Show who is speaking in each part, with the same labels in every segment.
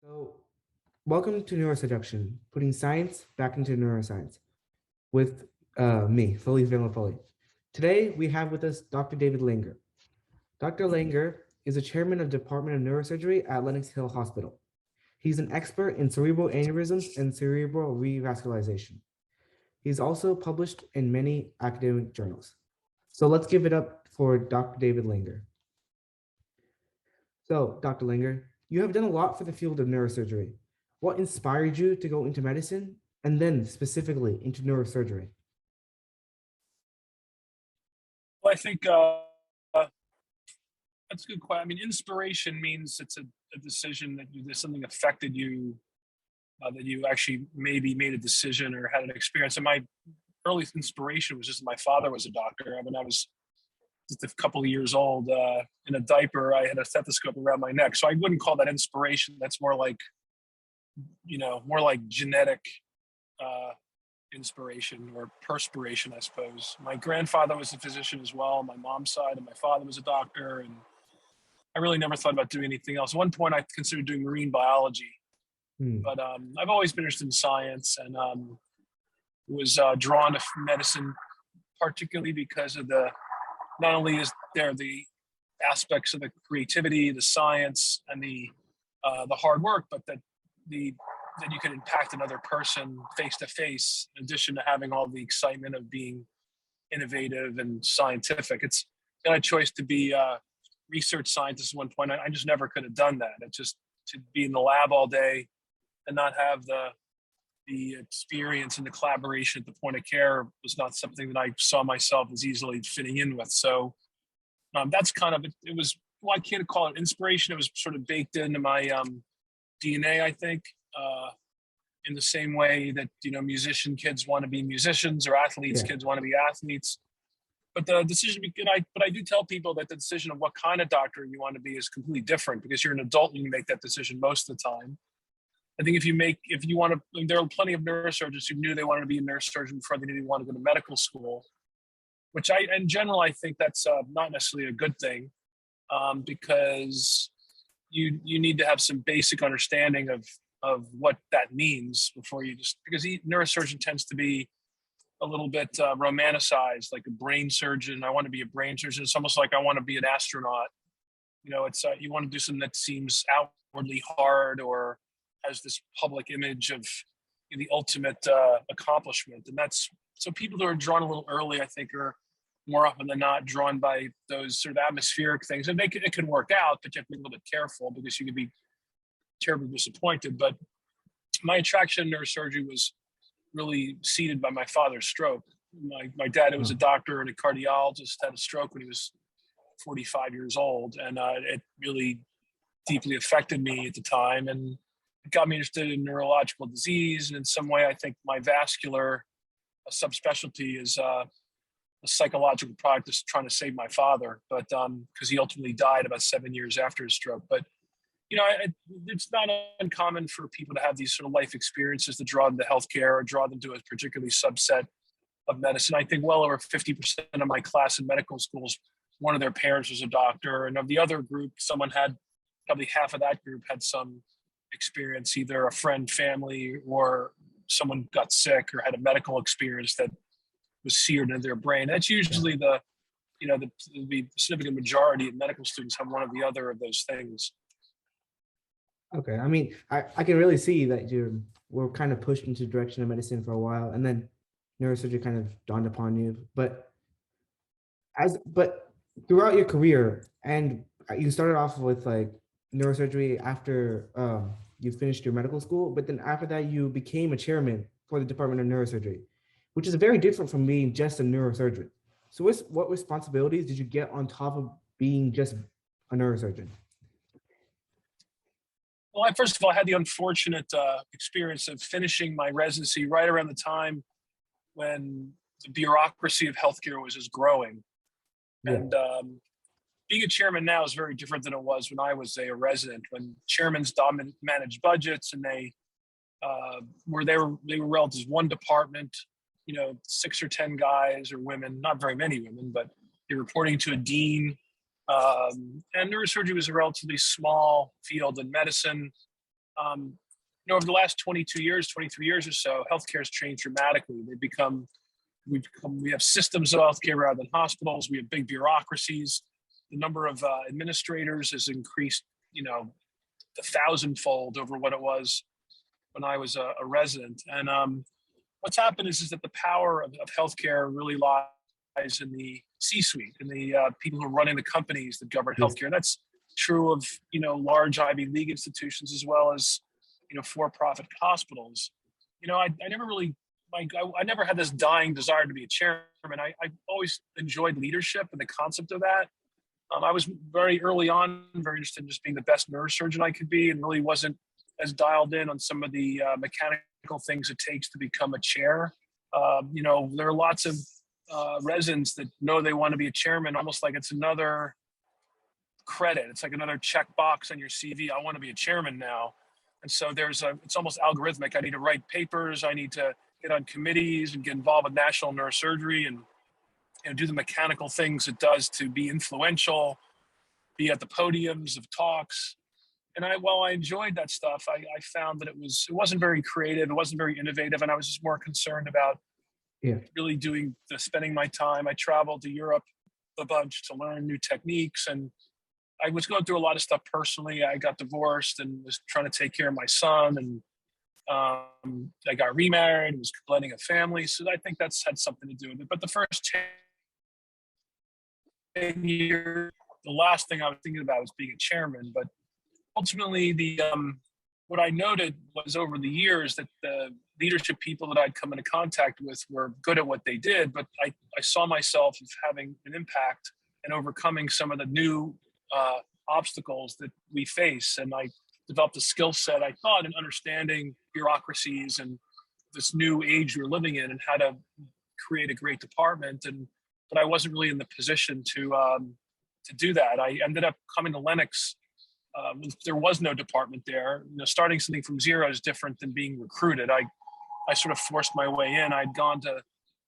Speaker 1: So, welcome to Neuroseduction, putting science back into neuroscience with me, Felice Villafoli. Today, we have with us Dr. David Langer. Dr. Langer is the chairman of the Department of Neurosurgery at Lenox Hill Hospital. He's an expert in cerebral aneurysms and cerebral revascularization. He's also published in many academic journals. So let's give it up for Dr. David Langer. So, Dr. Langer, you have done a lot for the field of neurosurgery. What inspired you to go into medicine and then specifically into neurosurgery?
Speaker 2: Well, I think that's a good question. I mean, inspiration means it's a decision that there's something affected you, that you actually maybe made a decision or had an experience. And my early inspiration was just my father was a doctor. When I was just a couple of years old, in a diaper, I had a stethoscope around my neck. So I wouldn't call that inspiration. That's more like, more like genetic inspiration or perspiration, I suppose. My grandfather was a physician as well, on my mom's side, and my father was a doctor. And I really never thought about doing anything else. At one point, I considered doing marine biology, but I've always been interested in science and was drawn to medicine, particularly because of not only is there the aspects of the creativity, the science, and the hard work, but that you can impact another person face to face, in addition to having all the excitement of being innovative and scientific. It's been a choice to be a research scientist at one point. I just never could have done that. It just to be in the lab all day and not have the experience and the collaboration at the point of care was not something that I saw myself as easily fitting in with. So that's kind of it was, well, I can't call it inspiration. It was sort of baked into my DNA, I think, in the same way that, musician kids want to be musicians or athletes kids want to be athletes. But the decision, but I do tell people that the decision of what kind of doctor you want to be is completely different because you're an adult and you make that decision most of the time. I think if you want to, there are plenty of neurosurgeons who knew they wanted to be a neurosurgeon before they knew they wanted to go to medical school, which in general, I think that's not necessarily a good thing, because you need to have some basic understanding of what that means before you because neurosurgeon tends to be a little bit romanticized, like a brain surgeon. I want to be a brain surgeon. It's almost like I want to be an astronaut. It's you want to do something that seems outwardly hard or has this public image of the ultimate accomplishment. And that's, so people that are drawn a little early, I think, are more often than not drawn by those sort of atmospheric things. And it can work out, but you have to be a little bit careful because you could be terribly disappointed. But my attraction to neurosurgery was really seeded by my father's stroke. My dad, who was a doctor and a cardiologist, had a stroke when he was 45 years old. And it really deeply affected me at the time. And it got me interested in neurological disease. And in some way, I think my vascular subspecialty is a psychological product that's trying to save my father, but because he ultimately died about 7 years after his stroke. But it's not uncommon for people to have these sort of life experiences that draw them to healthcare or draw them to a particularly subset of medicine. I think well over 50% of my class in medical schools, one of their parents was a doctor, and of the other group, probably half of that group had some experience, either a friend, family, or someone got sick or had a medical experience that was seared into their brain. That's usually the significant majority of medical students have one or the other of those things.
Speaker 1: Okay, I mean, I can really see that we're kind of pushed into the direction of medicine for a while, and then neurosurgery kind of dawned upon you. But throughout your career, and you started off with like neurosurgery after you finished your medical school, but then after that you became a chairman for the Department of Neurosurgery, which is very different from being just a neurosurgeon. So what responsibilities did you get on top of being just a neurosurgeon?
Speaker 2: Well, first of all, I had the unfortunate experience of finishing my residency right around the time when the bureaucracy of healthcare was just growing. Yeah. And being a chairman now is very different than it was when I was a resident, when chairmen managed budgets and they were relative one department, 6 or 10 guys or women, not very many women, but you're reporting to a dean. And neurosurgery was a relatively small field in medicine. Over the last 22 years, 23 years or so, healthcare has changed dramatically. We have systems of healthcare rather than hospitals. We have big bureaucracies. The number of administrators has increased, a thousandfold over what it was when I was a resident. And what's happened is that the power of healthcare really lies in the C-suite and the people who are running the companies that govern
Speaker 1: Yes.
Speaker 2: healthcare. That's true of large Ivy League institutions as well as for-profit hospitals. I never really I never had this dying desire to be a chairman. I always enjoyed leadership and the concept of that. I was very early on very interested in just being the best neurosurgeon I could be, and really wasn't as dialed in on some of the mechanical things it takes to become a chair. There are lots of residents that know they want to be a chairman, almost like it's another credit. It's like another checkbox on your CV. I want to be a chairman now. And so it's almost algorithmic. I need to write papers. I need to get on committees and get involved with national neurosurgery and do the mechanical things it does to be influential, be at the podiums of talks. And while I enjoyed that stuff, I found that it wasn't very creative, it wasn't very innovative, and I was just more concerned about really spending my time. I traveled to Europe a bunch to learn new techniques, and I was going through a lot of stuff personally. I got divorced and was trying to take care of my son, and I got remarried, was blending a family. So I think that's had something to do with it. But the first 10 years, the last thing I was thinking about was being a chairman. But ultimately, what I noted was over the years that the leadership people that I'd come into contact with were good at what they did, but I saw myself as having an impact and overcoming some of the new obstacles that we face. And I developed a skill set, I thought, in understanding bureaucracies and this new age we're living in and how to create a great department. But I wasn't really in the position to do that. I ended up coming to Lenox. There was no department there. Starting something from zero is different than being recruited. I sort of forced my way in. I'd gone to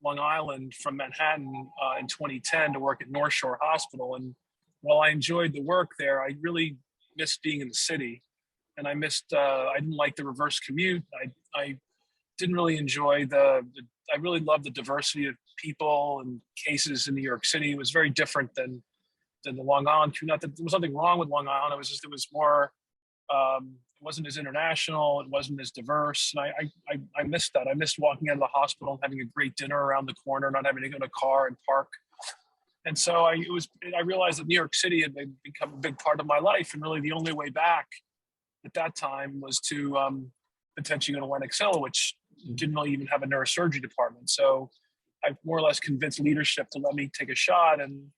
Speaker 2: Long Island from Manhattan in 2010 to work at North Shore Hospital. And while I enjoyed the work there, I really missed being in the city. And I didn't like the reverse commute. I didn't really enjoy I really loved the diversity of people and cases in New York City. It was very different than the Long Island. Not that there was something wrong with Long Island. It was more, it wasn't as international. It wasn't as diverse. And I missed that. I missed walking out of the hospital and having a great dinner around the corner, not having to go to a car and park. And so I realized that New York City had become a big part of my life. And really the only way back at that time was to potentially go to Lenox Hill, which didn't really even have a neurosurgery department. So I more or less convinced leadership to let me take a shot. And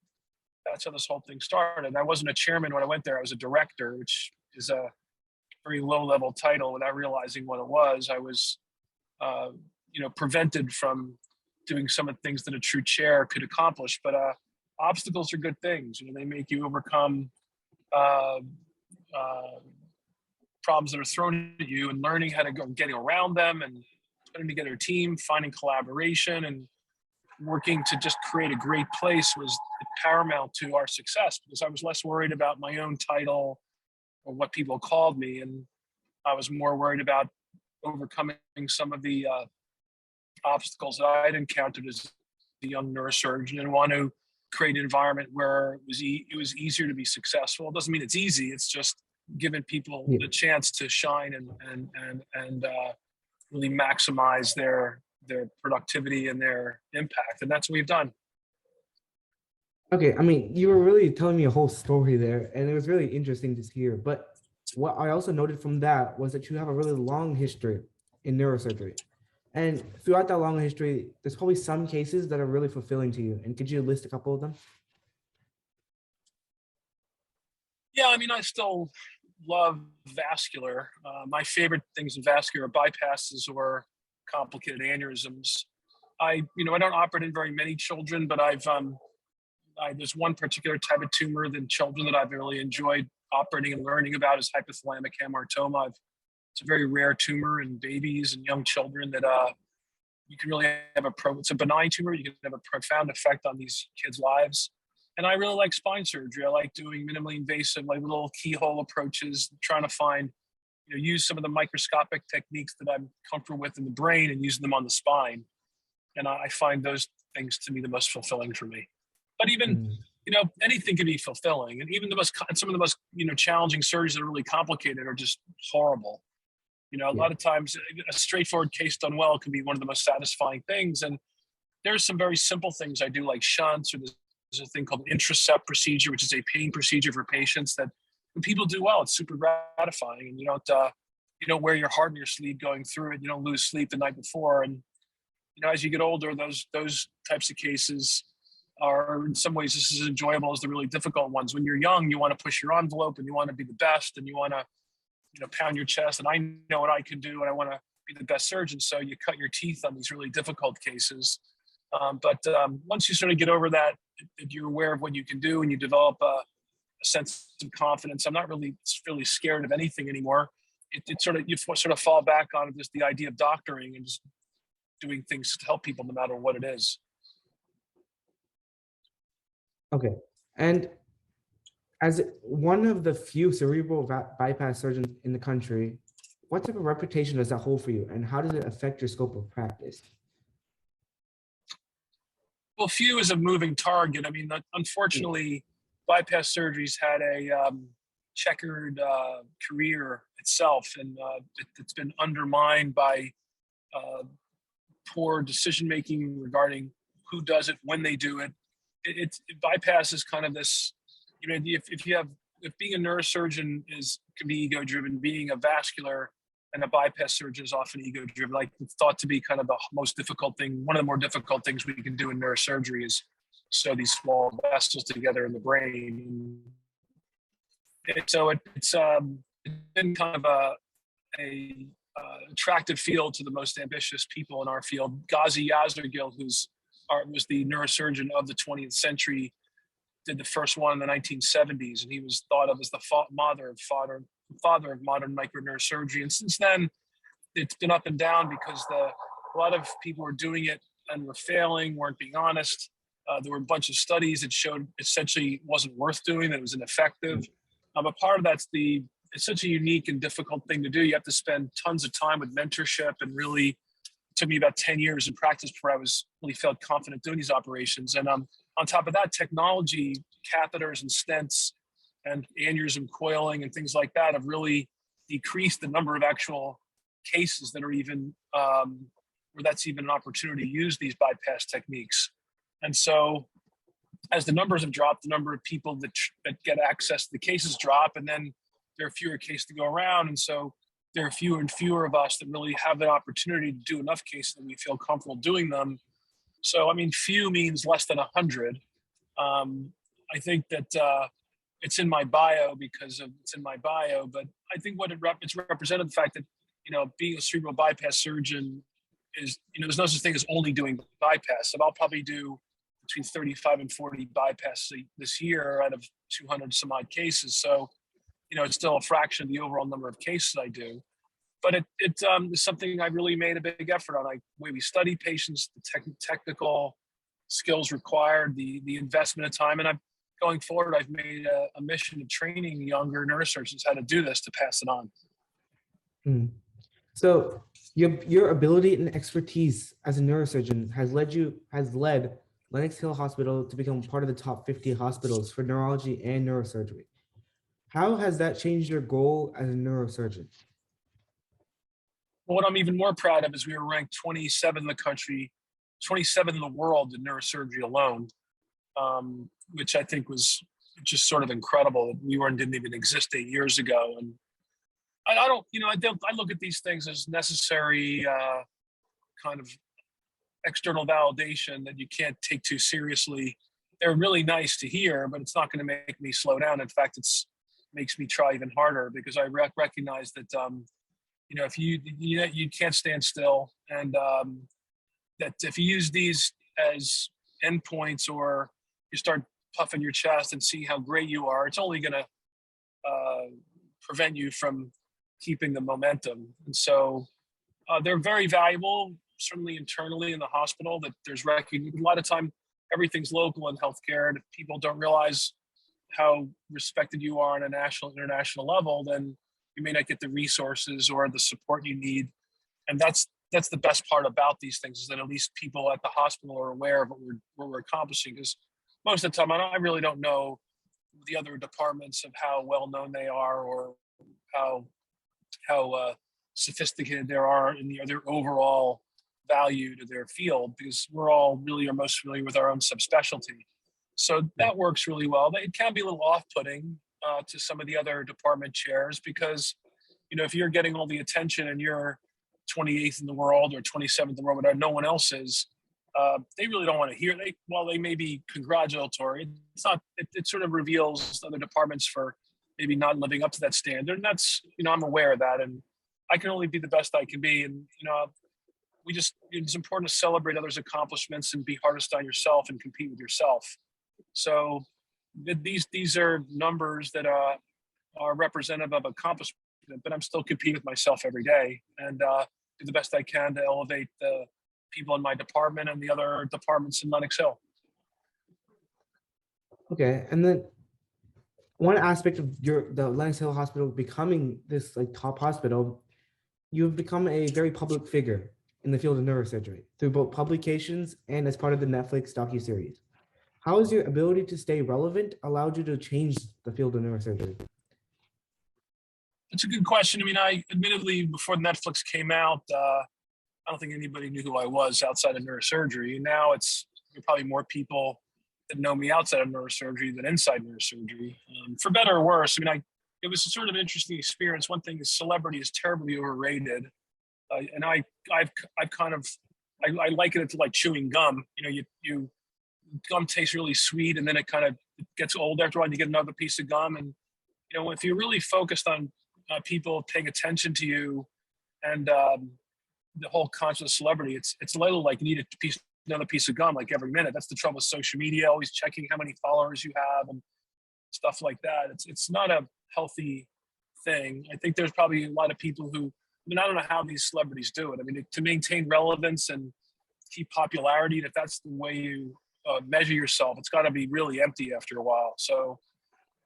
Speaker 2: that's how this whole thing started. I wasn't a chairman when I went there. I was a director, which is a very low-level title. Without realizing what it was, I was, prevented from doing some of the things that a true chair could accomplish. But obstacles are good things. They make you overcome problems that are thrown at you, and learning how to go, getting around them, and putting together a team, finding collaboration, and working to just create a great place was paramount to our success, because I was less worried about my own title or what people called me. And I was more worried about overcoming some of the obstacles that I had encountered as a young neurosurgeon, and want to create an environment where it was easier to be successful. It doesn't mean it's easy. It's just giving people the chance to shine and really maximize their productivity and their impact. And that's what we've done.
Speaker 1: Okay, I mean, you were really telling me a whole story there, and it was really interesting to hear. But what I also noted from that was that you have a really long history in neurosurgery. And throughout that long history, there's probably some cases that are really fulfilling to you. And could you list a couple of them?
Speaker 2: Yeah, I mean, I still love vascular. My favorite things in vascular are bypasses or complicated aneurysms. I don't operate in very many children, but there's one particular type of tumor in children that I've really enjoyed operating and learning about is hypothalamic hamartoma. It's a very rare tumor in babies and young children that you can really have it's a benign tumor. You can have a profound effect on these kids' lives. And I really like spine surgery. I like doing minimally invasive, like little keyhole approaches, trying to find, use some of the microscopic techniques that I'm comfortable with in the brain and using them on the spine. And I find those things to be the most fulfilling for me. But even,
Speaker 1: Mm,
Speaker 2: anything can be fulfilling. And even some of the most, challenging surgeries that are really complicated are just horrible. A
Speaker 1: yeah.
Speaker 2: lot of times a straightforward case done well can be one of the most satisfying things. And there's some very simple things I do, like shunts, or there's a thing called Intracept procedure, which is a pain procedure for patients that when people do well, it's super gratifying. And you don't wear your heart in your sleeve going through it. You don't lose sleep the night before. And, as you get older, those types of cases are in some ways just as enjoyable as the really difficult ones. When you're young, you want to push your envelope and you want to be the best and you want to, pound your chest and I know what I can do and I want to be the best surgeon. So you cut your teeth on these really difficult cases. But once you sort of get over that, you're aware of what you can do and you develop a sense of confidence. I'm not really scared of anything anymore. You sort of fall back on just the idea of doctoring and just doing things to help people no matter what it is.
Speaker 1: Okay. And as one of the few cerebral bypass surgeons in the country, what type of reputation does that hold for you, and how does it affect your scope of practice?
Speaker 2: Well, few is a moving target. I mean, unfortunately, bypass surgery's had a checkered career itself, and it's been undermined by poor decision making regarding who does it, when they do it. Bypass is kind of this, if being a neurosurgeon can be ego driven, being a vascular and a bypass surgeon is often ego driven. Like, it's thought to be kind of the most difficult thing. One of the more difficult things we can do in neurosurgery is sew these small vessels together in the brain. It's been kind of a attractive field to the most ambitious people in our field. Ghazi Yazergil, was the neurosurgeon of the 20th century, did the first one in the 1970s, and he was thought of as the father of modern microneurosurgery. And since then, it's been up and down because a lot of people were doing it and were failing, weren't being honest. There were a bunch of studies that showed essentially it wasn't worth doing, that it was ineffective. But part of it's such a unique and difficult thing to do. You have to spend tons of time with mentorship, and really, it took me about 10 years in practice before I really felt confident doing these operations. And on top of that, technology, catheters and stents and aneurysm coiling and things like that have really decreased the number of actual cases that are even where that's even an opportunity to use these bypass techniques. And so as the numbers have dropped, the number of people that get access to the cases drop, and then there are fewer cases to go around. And so there are fewer and fewer of us that really have the opportunity to do enough cases that we feel comfortable doing them. So, I mean, few means less than 100. I think that it's in my bio because it's in my bio, but I think it's represented the fact that, being a cerebral bypass surgeon is, there's no such thing as only doing bypass. So I'll probably do between 35 and 40 bypass this year out of 200 some odd cases. So, it's still a fraction of the overall number of cases I do. But it's something I really made a big effort on. Like, the way we study patients, the technical skills required, the investment of time. And going forward, I've made a mission of training younger neurosurgeons how to do this to pass it on.
Speaker 1: Mm. So your ability and expertise as a neurosurgeon has led Lenox Hill Hospital to become part of the top 50 hospitals for neurology and neurosurgery. How has that changed your goal as a neurosurgeon?
Speaker 2: Well, what I'm even more proud of is we were ranked 27th in the country, 27th in the world in neurosurgery alone, which I think was just sort of incredible. We didn't even exist 8 years ago. And I look at these things as necessary kind of external validation that you can't take too seriously. They're really nice to hear, but it's not going to make me slow down. In fact, makes me try even harder, because I recognize that if you can't stand still, and that if you use these as endpoints, or you start puffing your chest and see how great you are, it's only going to prevent you from keeping the momentum. And so they're very valuable, certainly internally in the hospital, that there's recognition. A lot of time, everything's local in healthcare, and if people don't realize how respected you are on a national, international level, then you may not get the resources or the support you need. And that's the best part about these things, is that at least people at the hospital are aware of what we're accomplishing. Because most of the time, I really don't know the other departments of how well known they are, or how sophisticated they are in their overall value to their field, because we're all really are most familiar with our own subspecialty. So that works really well. It can be a little off-putting to some of the other department chairs, because if you're getting all the attention and you're 28th in the world or 27th in the world, whatever, no one else is, they really don't want to hear. While they may be congratulatory, it's not. It sort of reveals other departments for maybe not living up to that standard, and that's I'm aware of that, and I can only be the best I can be, and it's important to celebrate others' accomplishments and be hardest on yourself and compete with yourself. So these are numbers that are representative of accomplishment, but I'm still competing with myself every day, and do the best I can to elevate the people in my department and the other departments in Lenox Hill.
Speaker 1: Okay, and then one aspect of the Lenox Hill Hospital becoming this top hospital, you've become a very public figure in the field of neurosurgery through both publications and as part of the Netflix docuseries. How has your ability to stay relevant allowed you to change the field of neurosurgery?
Speaker 2: It's a good question. I admittedly, before Netflix came out, I don't think anybody knew who I was outside of neurosurgery. Now there are probably more people that know me outside of neurosurgery than inside neurosurgery, for better or worse. It was a sort of interesting experience. One thing is, celebrity is terribly overrated, and I liken it to like chewing gum. You gum tastes really sweet, and then it kind of gets old after a while, and you get another piece of gum. And if you're really focused on people paying attention to you, and the whole concept of celebrity, it's a little like you need another piece of gum like every minute. That's the trouble with social media, always checking how many followers you have and stuff like that. It's not a healthy thing. I think there's probably a lot of people who, I don't know how these celebrities do it. To maintain relevance and keep popularity, and if that's the way you measure yourself, it's got to be really empty after a while. So,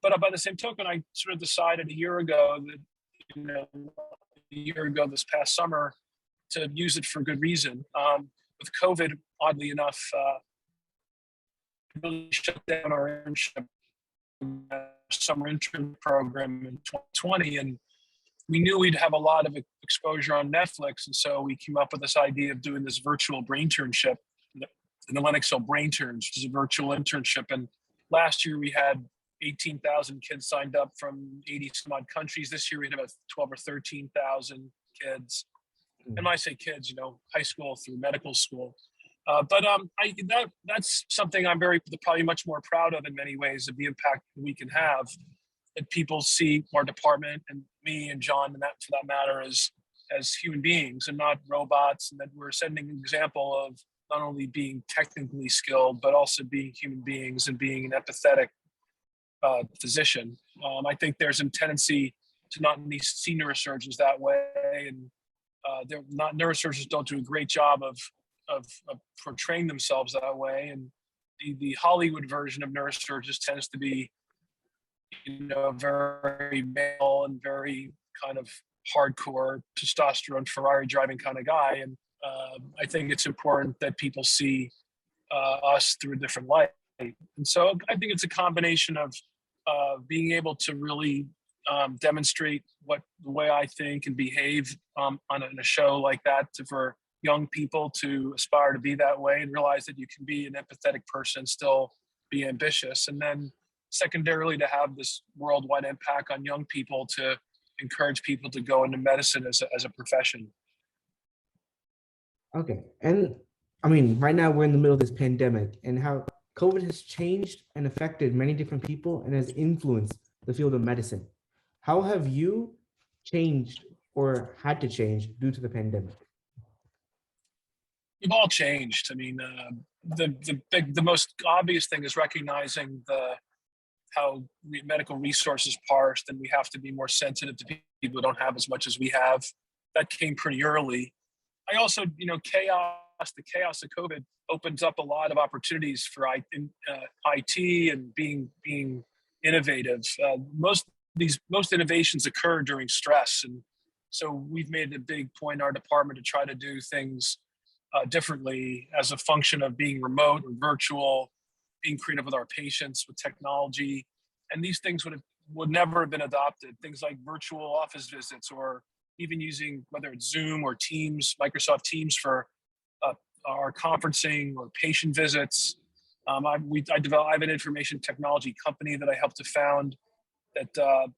Speaker 2: but by the same token, I sort of decided a year ago this past summer, to use it for good reason. With COVID, oddly enough, really shut down our internship, summer intern program in 2020, and we knew we'd have a lot of exposure on Netflix, and so we came up with this idea of doing this virtual brain internship, the Lenox Hill Brain Turns, which is a virtual internship. And last year we had 18,000 kids signed up from 80 some odd countries. This year we had about 12 or 13,000 kids. And when I say kids, high school through medical school. That's something I'm probably much more proud of in many ways, of the impact we can have, that people see our department and me and John, and that for that matter, as human beings and not robots, and that we're setting an example of not only being technically skilled, but also being human beings and being an empathetic physician. I think there's a tendency to not see neurosurgeons that way, and neurosurgeons don't do a great job of portraying themselves that way. And the Hollywood version of neurosurgeons tends to be, very male and very kind of hardcore testosterone Ferrari driving kind of guy. And I think it's important that people see us through a different light. And so I think it's a combination of being able to really demonstrate the way I think and behave on a show like that, for young people to aspire to be that way and realize that you can be an empathetic person and still be ambitious. And then secondarily, to have this worldwide impact on young people, to encourage people to go into medicine as a profession.
Speaker 1: Okay. And right now we're in the middle of this pandemic, and how COVID has changed and affected many different people and has influenced the field of medicine. How have you changed or had to change due to the pandemic?
Speaker 2: We've all changed. The most obvious thing is recognizing how medical resources parsed, and we have to be more sensitive to people who don't have as much as we have. That came pretty early. I also, the chaos of COVID opens up a lot of opportunities for IT and being innovative. Most most innovations occur during stress. And so we've made a big point in our department to try to do things differently as a function of being remote or virtual, being creative with our patients with technology. And these things would never have been adopted. Things like virtual office visits, or even using, whether it's Zoom or Teams, Microsoft Teams for our conferencing or patient visits. I have an information technology company that I helped to found that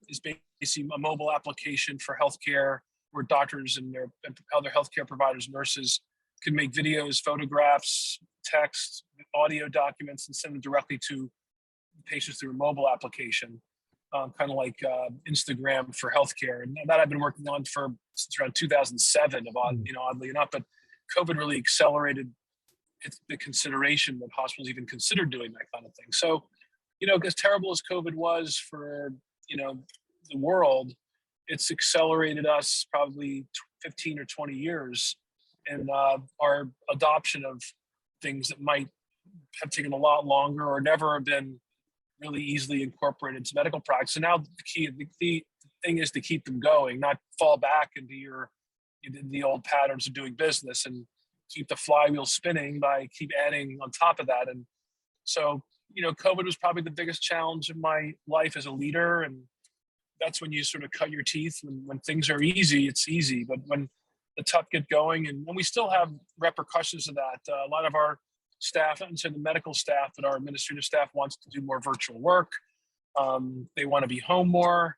Speaker 2: is basically a mobile application for healthcare, where doctors and their other healthcare providers, nurses, can make videos, photographs, text, audio documents, and send them directly to patients through a mobile application, kind of like Instagram for healthcare. And that I've been working on since around 2007, oddly enough. But COVID really accelerated the consideration that hospitals even considered doing that kind of thing. So, as terrible as COVID was for, the world, it's accelerated us probably 15 or 20 years in our adoption of things that might have taken a lot longer or never have been really easily incorporated into medical practice. So now the thing is to keep them going, not fall back into the old patterns of doing business, and keep the flywheel spinning by keep adding on top of that. And so, COVID was probably the biggest challenge of my life as a leader. And that's when you sort of cut your teeth. When things are easy, it's easy. But when the tough get going, and we still have repercussions of that. A lot of our staff, not necessarily the medical staff, but our administrative staff wants to do more virtual work. They want to be home more.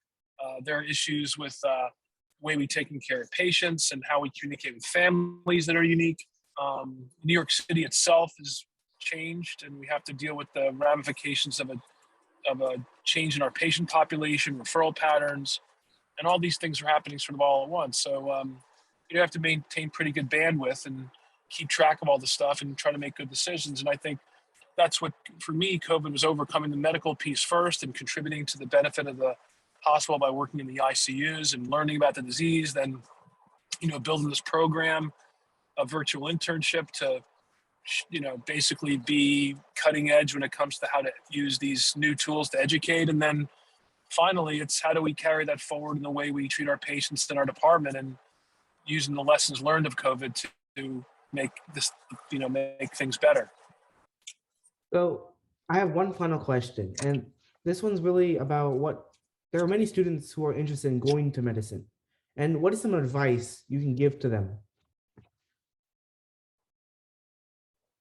Speaker 2: There are issues with the way we take care of patients and how we communicate with families that are unique. New York City itself has changed, and we have to deal with the ramifications of a change in our patient population, referral patterns, and all these things are happening sort of all at once. So you have to maintain pretty good bandwidth and keep track of all the stuff and try to make good decisions. And I think that's what, for me, COVID was overcoming the medical piece first and contributing to the benefit of the hospital by working in the ICUs and learning about the disease, then, building this program, a virtual internship to, basically be cutting edge when it comes to how to use these new tools to educate. And then finally, it's how do we carry that forward in the way we treat our patients in our department, and using the lessons learned of COVID to make this, make things better.
Speaker 1: So I have one final question, and this one's really about there are many students who are interested in going to medicine, and what is some advice you can give to them?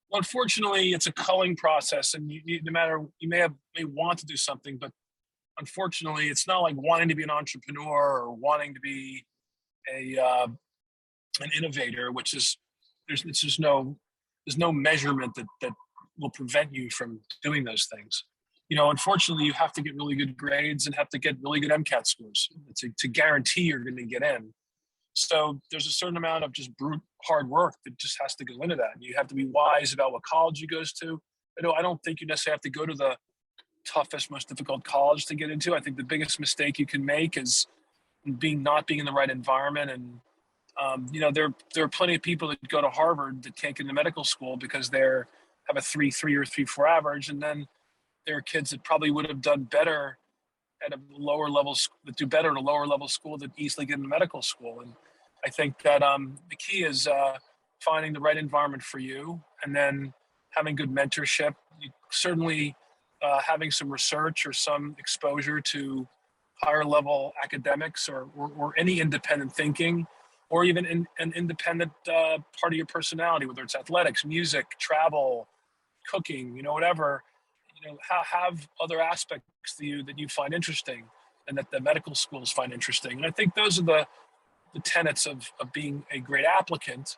Speaker 2: Well, unfortunately, it's a culling process, and you may want to do something, but unfortunately, it's not like wanting to be an entrepreneur or wanting to be an innovator, which is there's no measurement that will prevent you from doing those things. Unfortunately, you have to get really good grades and have to get really good MCAT scores to guarantee you're going to get in. So there's a certain amount of just brute hard work that just has to go into that. You have to be wise about what college you goes to. I don't think you necessarily have to go to the toughest, most difficult college to get into. I think the biggest mistake you can make is not being in the right environment. And there are plenty of people that go to Harvard that can't get into medical school because they have a 3.3 or 3.4 average, and then there are kids that probably would have done better at a lower level, that do better at a lower level school that easily get into medical school. And I think that the key is finding the right environment for you, and then having good mentorship. Certainly having some research or some exposure to higher level academics or any independent thinking, or even an independent part of your personality, whether it's athletics, music, travel, cooking, whatever. Have other aspects to you that you find interesting and that the medical schools find interesting. And I think those are the tenets of being a great applicant.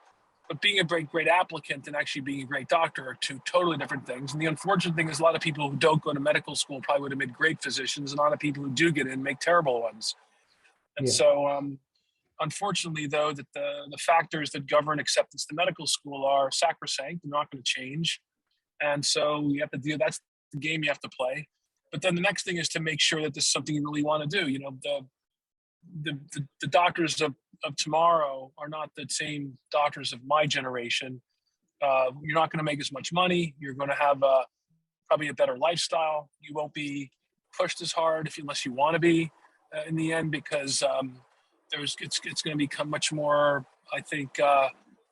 Speaker 2: But being a great applicant and actually being a great doctor are two totally different things. And the unfortunate thing is a lot of people who don't go to medical school probably would have made great physicians, and a lot of people who do get in make terrible ones. And so unfortunately, though, that the factors that govern acceptance to medical school are sacrosanct. They're not going to change. And so you have to do that's the game you have to play. But then the next thing is to make sure that this is something you really want to do. The doctors of tomorrow are not the same doctors of my generation. You're not going to make as much money. You're going to have probably a better lifestyle. You won't be pushed as hard unless you want to be. in the end, because it's going to become much more, I think,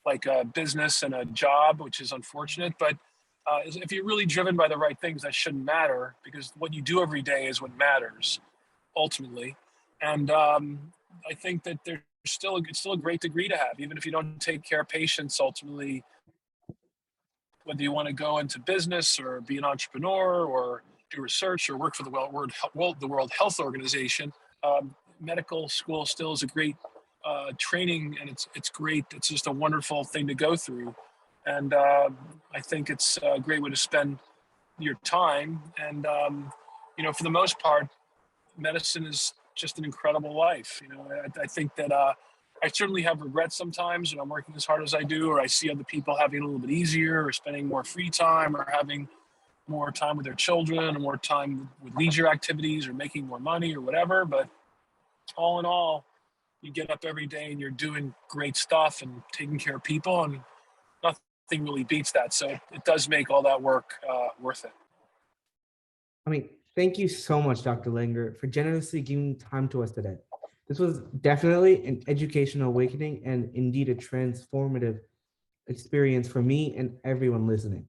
Speaker 2: like a business and a job, which is unfortunate. But if you're really driven by the right things, that shouldn't matter, because what you do every day is what matters ultimately. And I think that it's still a great degree to have, even if you don't take care of patients. Ultimately, whether you want to go into business or be an entrepreneur or do research or work for the World Health Organization, medical school still is a great training, and it's great. It's just a wonderful thing to go through, and I think it's a great way to spend your time. And for the most part, medicine is just an incredible life. I think that I certainly have regrets sometimes when I'm working as hard as I do, or I see other people having it a little bit easier, or spending more free time, or having more time with their children, or more time with leisure activities, or making more money, or whatever. But all in all, you get up every day and you're doing great stuff and taking care of people, and nothing really beats that. So it does make all that work worth it.
Speaker 1: I mean, thank you so much, Dr. Langer, for generously giving time to us today. This was definitely an educational awakening and indeed a transformative experience for me and everyone listening.